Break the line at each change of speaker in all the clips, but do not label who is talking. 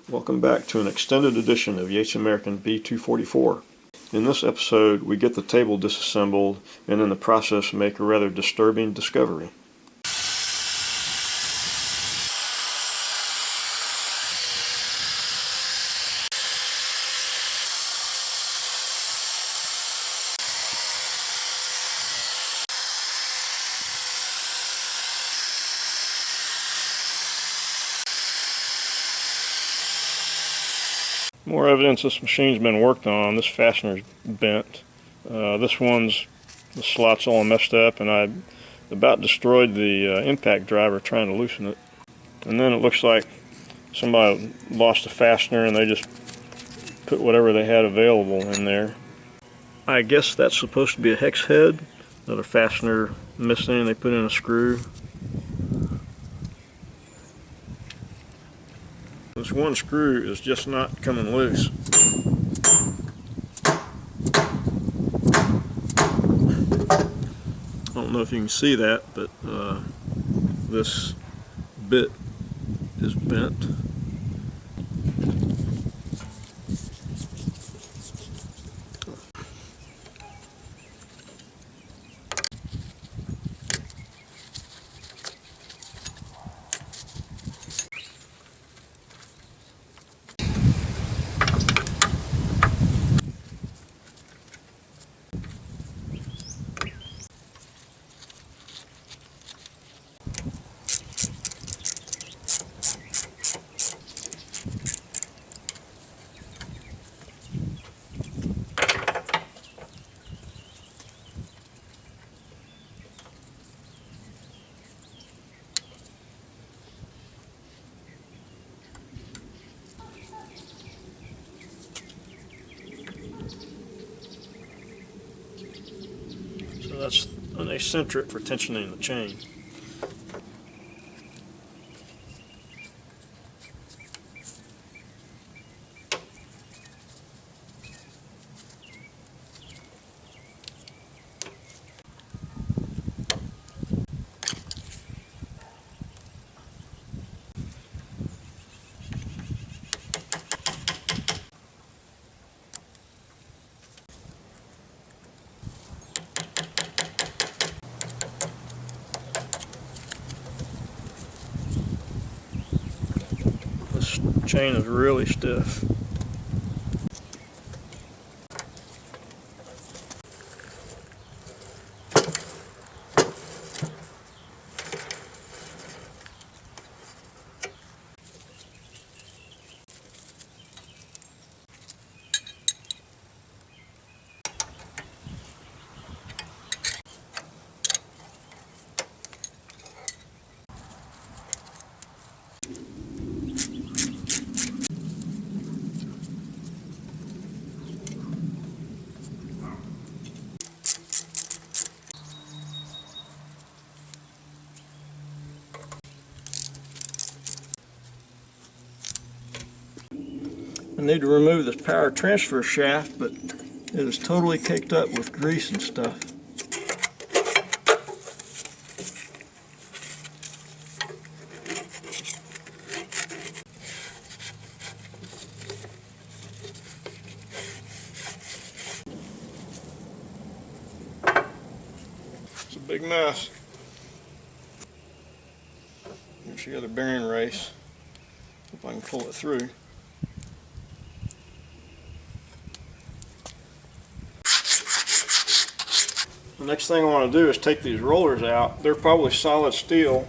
Welcome back to an extended edition of Yates American B244. In this episode, we get the table disassembled and in the process make a rather disturbing discovery. More evidence this machine's been worked on. This fastener's bent. The slot's all messed up, and I about destroyed the impact driver trying to loosen it. And then it looks like somebody lost a fastener and they just put whatever they had available in there. I guess that's supposed to be a hex head. Another fastener missing, they put in a screw. This one screw is just not coming loose. I don't know if you can see that, but this bit is bent. So that's an eccentric for tensioning the chain. This chain is really stiff. I need to remove this power transfer shaft, but it is totally caked up with grease and stuff. It's a big mess. Here's the other bearing race. Hope I can pull it through. The next thing I want to do is take these rollers out. They're probably solid steel,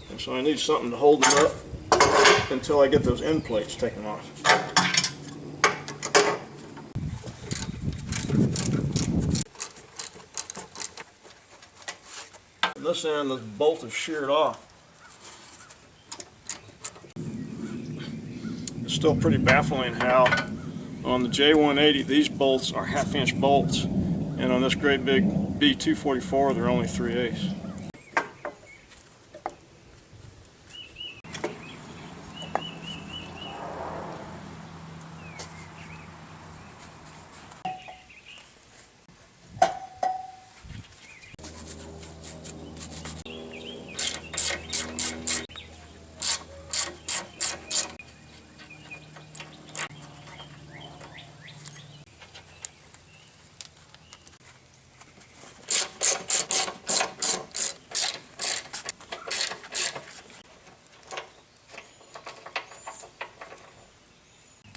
and so I need something to hold them up until I get those end plates taken off. On this end, the bolt is sheared off. It's still pretty baffling how on the J180 these bolts are 1/2 inch bolts, and on this great big B244 they're only 3/8.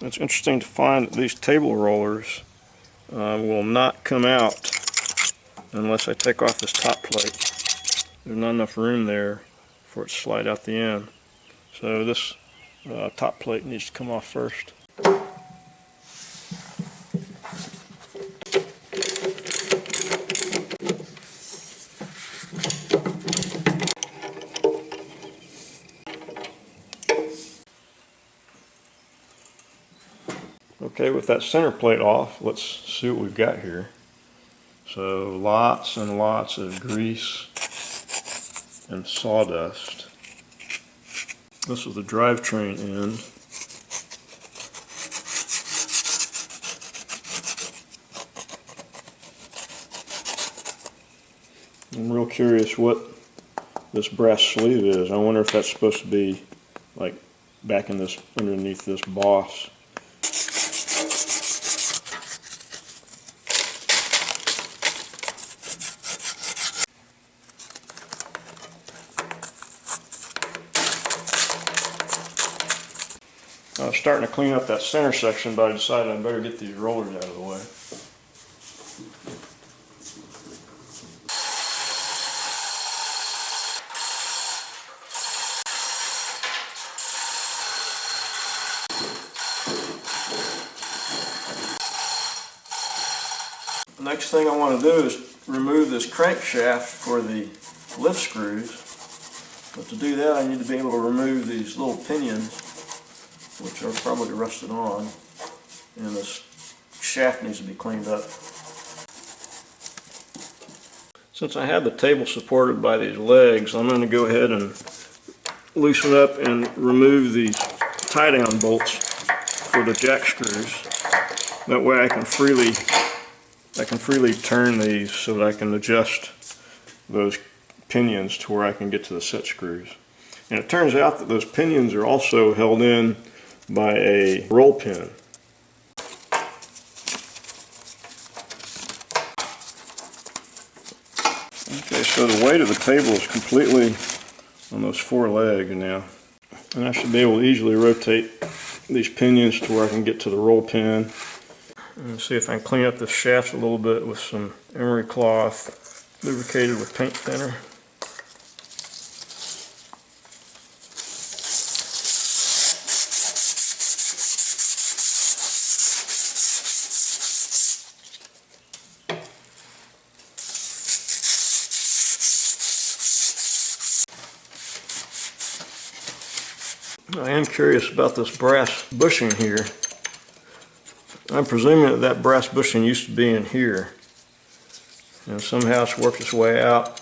It's interesting to find that these table rollers will not come out unless I take off this top plate. There's not enough room there for it to slide out the end. So this top plate needs to come off first. Okay, with that center plate off, let's see what we've got here. So lots and lots of grease and sawdust. This is the drivetrain end. I'm real curious what this brass sleeve is. I wonder if that's supposed to be like back in this, underneath this boss. I was starting to clean up that center section, but I decided I better get these rollers out of the way. The next thing I want to do is remove this crankshaft for the lift screws. But to do that, I need to be able to remove these little pinions, which are probably rusted on, and this shaft needs to be cleaned up. Since I have the table supported by these legs, I'm going to go ahead and loosen up and remove these tie-down bolts for the jack screws. That way I can freely turn these so that I can adjust those pinions to where I can get to the set screws. And it turns out that those pinions are also held in by a roll pin. Okay, so the weight of the table is completely on those four legs now. And I should be able to easily rotate these pinions to where I can get to the roll pin. And see if I can clean up this shaft a little bit with some emery cloth lubricated with paint thinner. I am curious about this brass bushing here. I'm presuming that brass bushing used to be in here, and somehow it's worked its way out.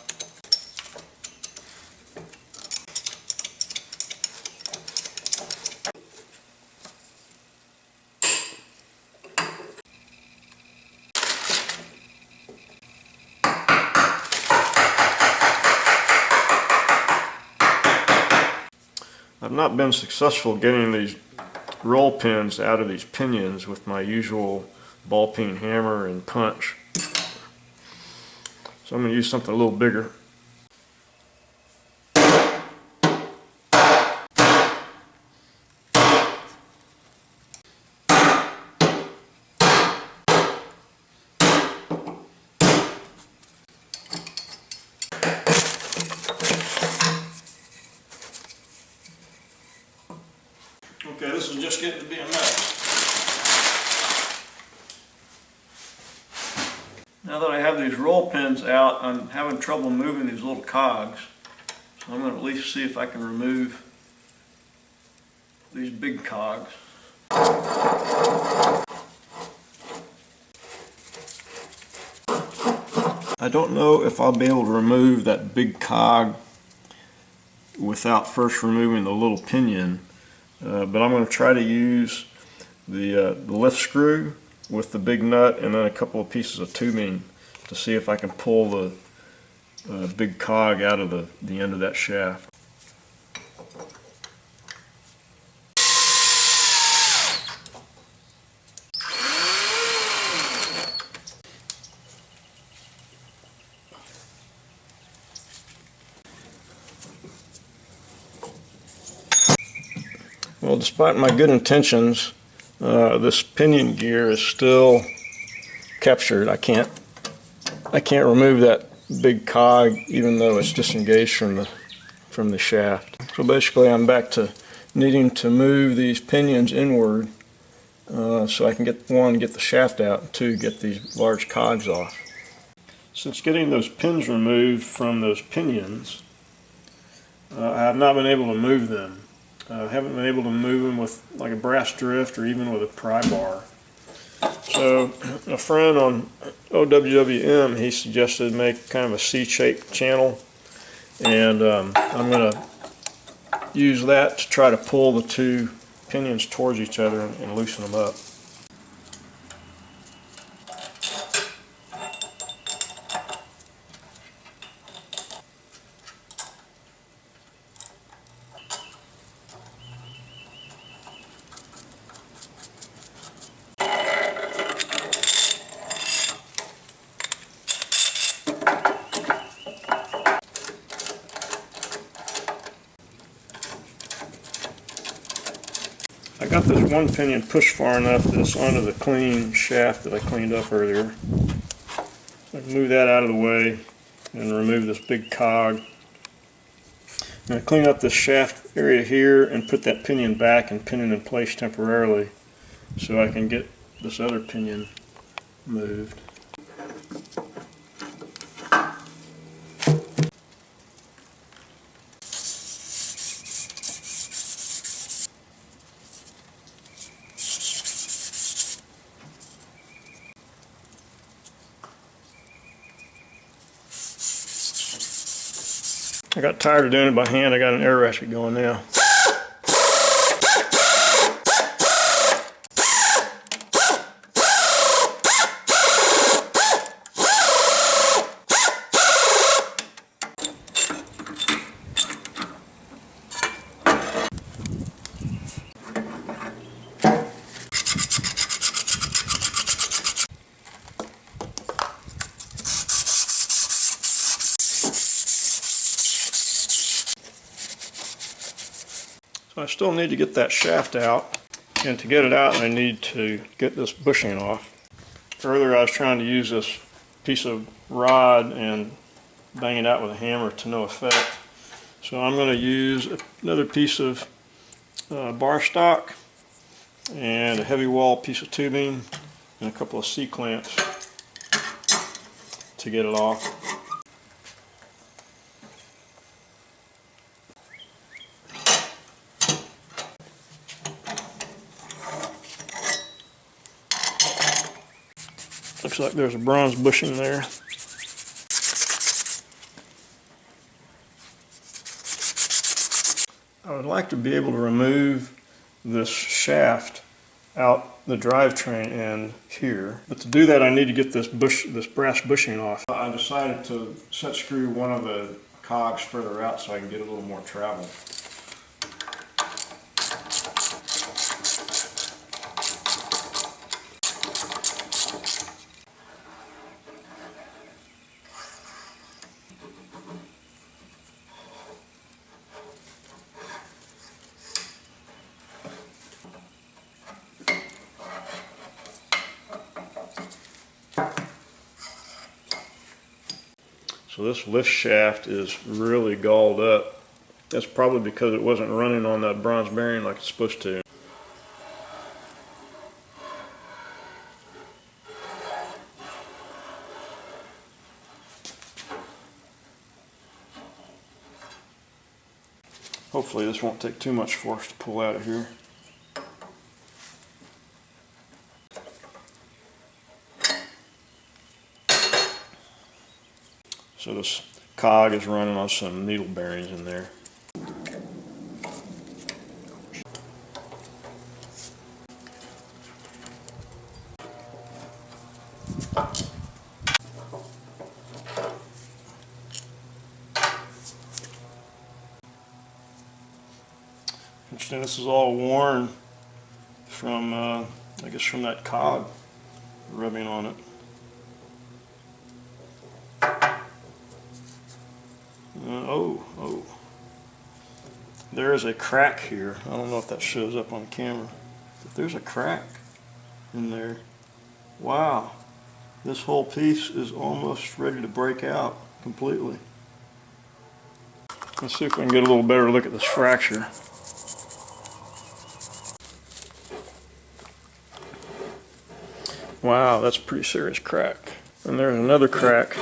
I've not been successful getting these roll pins out of these pinions with my usual ball peen hammer and punch. So I'm going to use something a little bigger. Okay, this is just getting to be a mess. Now that I have these roll pins out, I'm having trouble moving these little cogs. So I'm going to at least see if I can remove these big cogs. I don't know if I'll be able to remove that big cog without first removing the little pinion. But I'm going to try to use the lift screw with the big nut and then a couple of pieces of tubing to see if I can pull the big cog out of the end of that shaft. Well, despite my good intentions, This pinion gear is still captured. I can't remove that big cog even though it's disengaged from the shaft. So basically I'm back to needing to move these pinions inward so I can get the shaft out, and two, get these large cogs off. Since getting those pins removed from those pinions, I have not been able to move them. I haven't been able to move them with like a brass drift or even with a pry bar. So a friend on OWWM, he suggested make kind of a C-shaped channel, and I'm going to use that to try to pull the two pinions towards each other and loosen them up. I got this one pinion pushed far enough that it's onto the clean shaft that I cleaned up earlier. So I can move that out of the way and remove this big cog. I'm going to clean up this shaft area here and put that pinion back and pin it in place temporarily so I can get this other pinion moved. I got tired of doing it by hand. I got an air ratchet going now. So I still need to get that shaft out, and to get it out I need to get this bushing off. Earlier I was trying to use this piece of rod and bang it out with a hammer to no effect. So I'm going to use another piece of bar stock and a heavy wall piece of tubing and a couple of C-clamps to get it off. Looks like there's a bronze bushing there. I would like to be able to remove this shaft out the drivetrain end here, but to do that I need to get this brass bushing off. I decided to set screw one of the cogs further out so I can get a little more travel. So this lift shaft is really galled up. That's probably because it wasn't running on that bronze bearing like it's supposed to. Hopefully this won't take too much force to pull out of here. So this cog is running on some needle bearings in there. Interesting, this is all worn from, I guess from that cog rubbing on it. There is a crack here. I don't know if that shows up on camera. there's a crack in there. Wow, this whole piece is almost ready to break out completely. Let's see if we can get a little better look at this fracture. Wow, that's a pretty serious crack. And there's another crack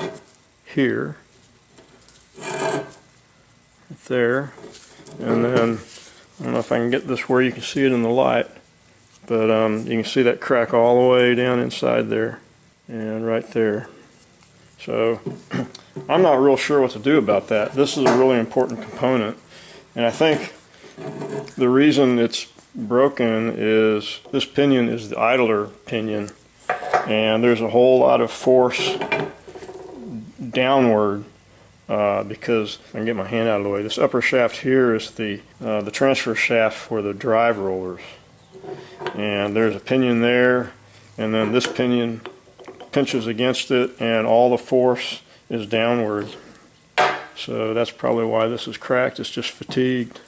here, right there, and then I don't know if I can get this where you can see it in the light, but you can see that crack all the way down inside there and right there. So I'm not real sure what to do about that. This is a really important component, and I think the reason it's broken is this pinion is the idler pinion, and there's a whole lot of force downward because I can get my hand out of the way. This upper shaft here is the transfer shaft for the drive rollers, and there's a pinion there, and then this pinion pinches against it, and all the force is downward. So that's probably why this is cracked. It's just fatigued.